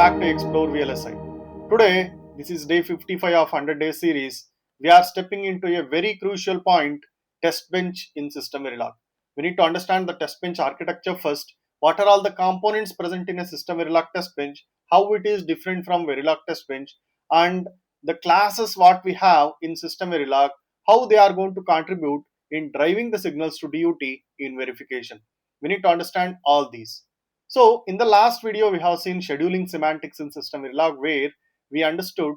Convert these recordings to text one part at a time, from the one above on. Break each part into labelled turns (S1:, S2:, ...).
S1: back to Explore VLSI. Today, this is day 55 of 100 Day series. We are stepping into a very crucial point, test bench in System Verilog. We need to understand the test bench architecture first. What are all the components present in a System Verilog test bench? How it is different from Verilog test bench, and the classes what we have in System Verilog, how they are going to contribute in driving the signals to DUT in verification. We need to understand all these. So in the last video, we have seen scheduling semantics in System Verilog, where we understood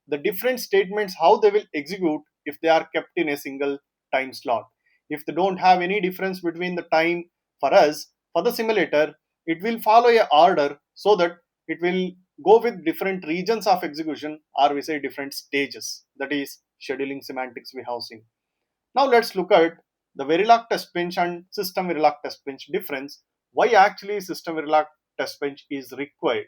S1: the different statements, how they will execute if they are kept in a single time slot. If they don't have any difference between the time for us, for the simulator, it will follow a order so that it will go with different regions of execution, or we say different stages. That is scheduling semantics we have seen. Now let's look at the Verilog test bench and System Verilog test bench difference. Why actually System Verilog test bench is required?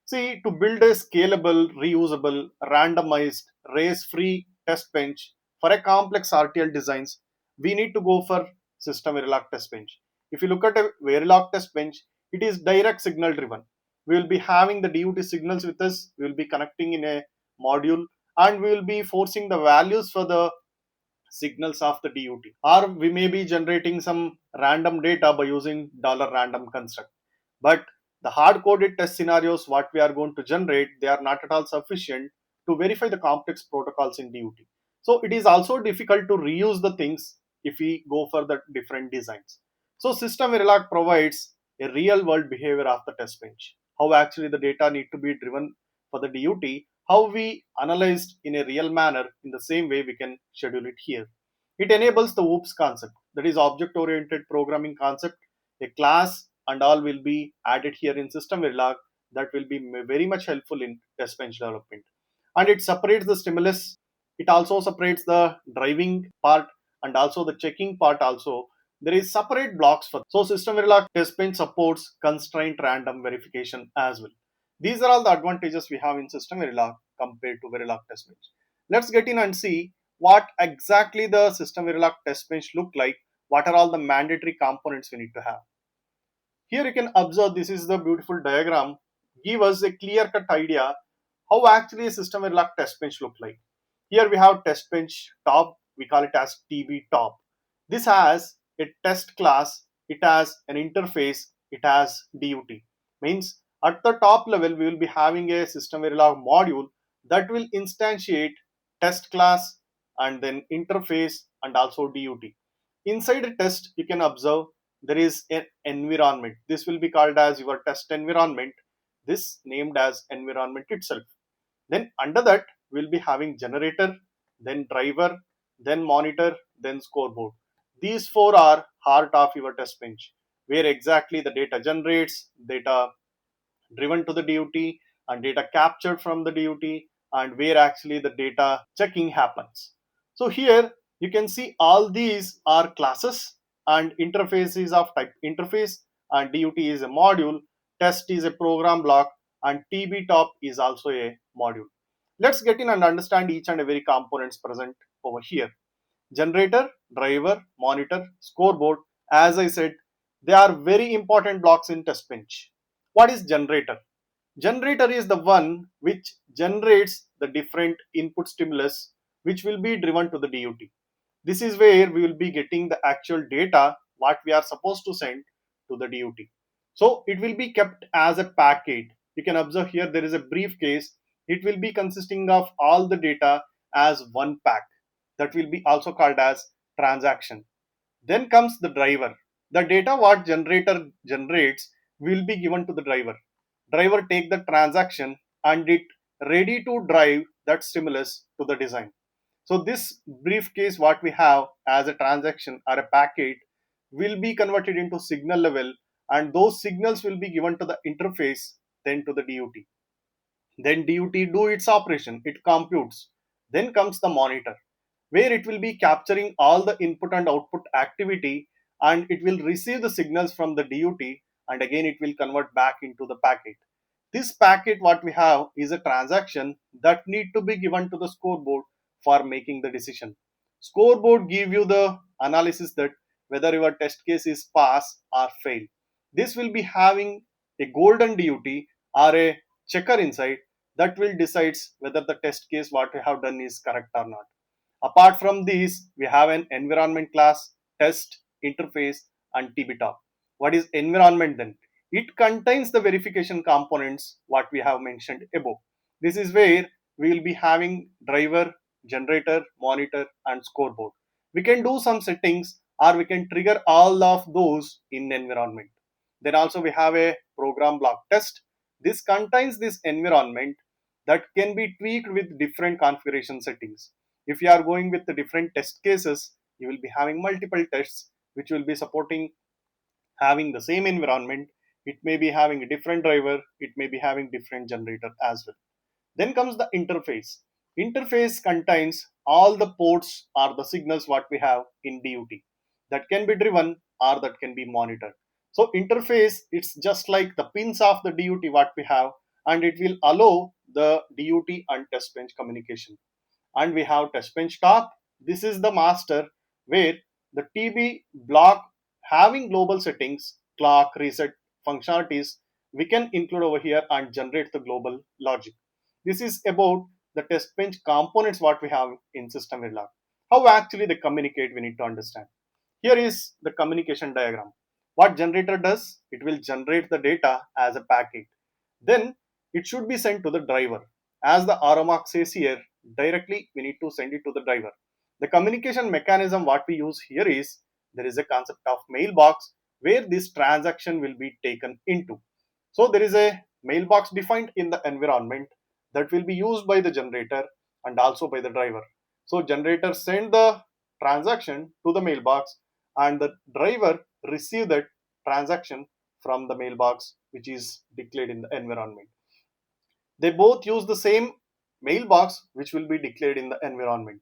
S1: See, to build a scalable, reusable, randomized, race-free test bench for a complex RTL designs, we need to go for System Verilog test bench. If you look at a Verilog test bench, it is direct signal driven. We will be having the DUT signals with us. We will be connecting in a module, and we will be forcing the values for the signals of the DUT, or we may be generating some random data by using $random construct. But the hard-coded test scenarios what we are going to generate, they are not at all sufficient to verify the complex protocols in DUT. So it is also difficult to reuse the things if we go for the different designs. So System Verilog provides a real-world behavior of the test bench, how actually the data need to be driven for the DUT, how we analyzed in a real manner. In the same way we can schedule it here. It enables the OOPS concept, that is object oriented programming concept. A class and all will be added here in System Verilog, that will be very much helpful in test bench development. And it separates the stimulus, it also separates the driving part and also the checking part also. There is separate blocks for. So System Verilog test bench supports constraint random verification as well. These are all the advantages we have in System Verilog compared to Verilog test bench. Let's get in and see what exactly the System Verilog test bench look like. What are all the mandatory components we need to have? Here you can observe, this is the beautiful diagram. Give us a clear-cut idea how actually a System Verilog test bench look like. Here we have test bench top, we call it as TB top. This has a test class, it has an interface, it has DUT. Means at the top level we will be having a System Verilog module that will instantiate test class and then interface and also DUT. Inside a test you can observe there is an environment. This will be called as your test environment, this named as environment itself. Then under that we'll be having generator, then driver, then monitor, then scoreboard. These four are heart of your test bench, where exactly the data generates, data driven to the DUT, and data captured from the DUT, and where actually the data checking happens. So here you can see all these are classes, and interface is of type interface, and DUT is a module, test is a program block, and TB top is also a module. Let's get in and understand each and every components present over here. Generator, driver, monitor, scoreboard. As I said, they are very important blocks in test bench. What is generator? Generator is the one which generates the different input stimulus which will be driven to the DUT. This is where we will be getting the actual data what we are supposed to send to the DUT. So it will be kept as a packet. You can observe here there is a briefcase. It will be consisting of all the data as one pack. That will be also called as transaction. Then comes the driver. The data what generator generates will be given to the driver. Driver take the transaction and it ready to drive that stimulus to the design. So this briefcase what we have as a transaction or a packet will be converted into signal level, and those signals will be given to the interface, then to the DUT. Then DUT do its operation, it computes. Then comes the monitor, where it will be capturing all the input and output activity, and it will receive the signals from the DUT, and again it will convert back into the packet. This packet what we have is a transaction that need to be given to the scoreboard for making the decision. Scoreboard give you the analysis that whether your test case is pass or fail. This will be having a golden DUT or a checker inside that will decides whether the test case what we have done is correct or not. Apart from these, we have an environment class, test, interface, and TB-top. What is environment then? It contains the verification components what we have mentioned above. This is where we will be having driver, generator, monitor, and scoreboard. We can do some settings or we can trigger all of those in environment. Then also we have a program block test. This contains this environment that can be tweaked with different configuration settings. If you are going with the different test cases, you will be having multiple tests which will be supporting having the same environment. It may be having a different driver, it may be having different generator as well. Then comes the interface. Interface contains all the ports or the signals what we have in DUT that can be driven or that can be monitored. So interface, it's just like the pins of the DUT what we have, and it will allow the DUT and test bench communication. And we have testbench top. This is the master where the TB block having global settings, clock, reset functionalities we can include over here and generate the global logic. This is about the testbench components what we have in System Verilog. How actually they communicate we need to understand. Here is the communication diagram. What generator does, it will generate the data as a packet. Then it should be sent to the driver. As the arrow mark says here, directly we need to send it to the driver. The communication mechanism what we use here is there is a concept of mailbox where this transaction will be taken into. So there is a mailbox defined in the environment that will be used by the generator and also by the driver. So generator send the transaction to the mailbox and the driver receive that transaction from the mailbox which is declared in the environment. They both use the same mailbox which will be declared in the environment.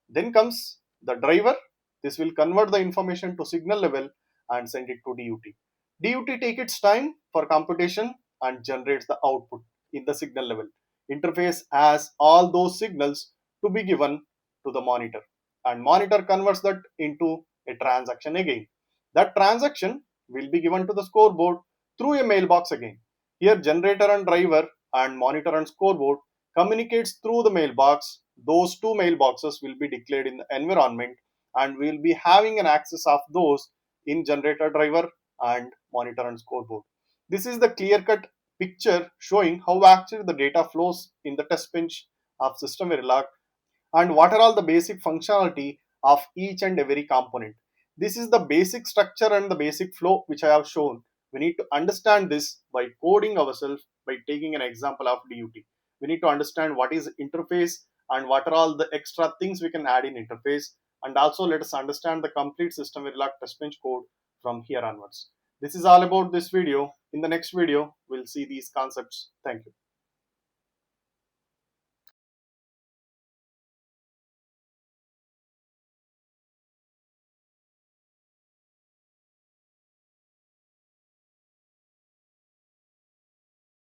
S1: Then comes the driver. This will convert the information to signal level and send it to DUT. DUT take its time for computation and generates the output in the signal level. Interface has all those signals to be given to the monitor, and monitor converts that into a transaction again. That transaction will be given to the scoreboard through a mailbox again. Here generator and driver and monitor and scoreboard communicates through the mailbox. Those two mailboxes will be declared in the environment and we will be having an access of those in generator driver and monitor and scoreboard. This is the clear cut picture showing how actually the data flows in the test bench of System Verilog and what are all the basic functionality of each and every component. This is the basic structure and the basic flow which I have shown. We need to understand this by coding ourselves by taking an example of DUT. We need to understand what is interface and what are all the extra things we can add in interface, and also let us understand the complete System Verilog test bench code from here onwards. This is all about this video. In the next video, we'll see these concepts. Thank you.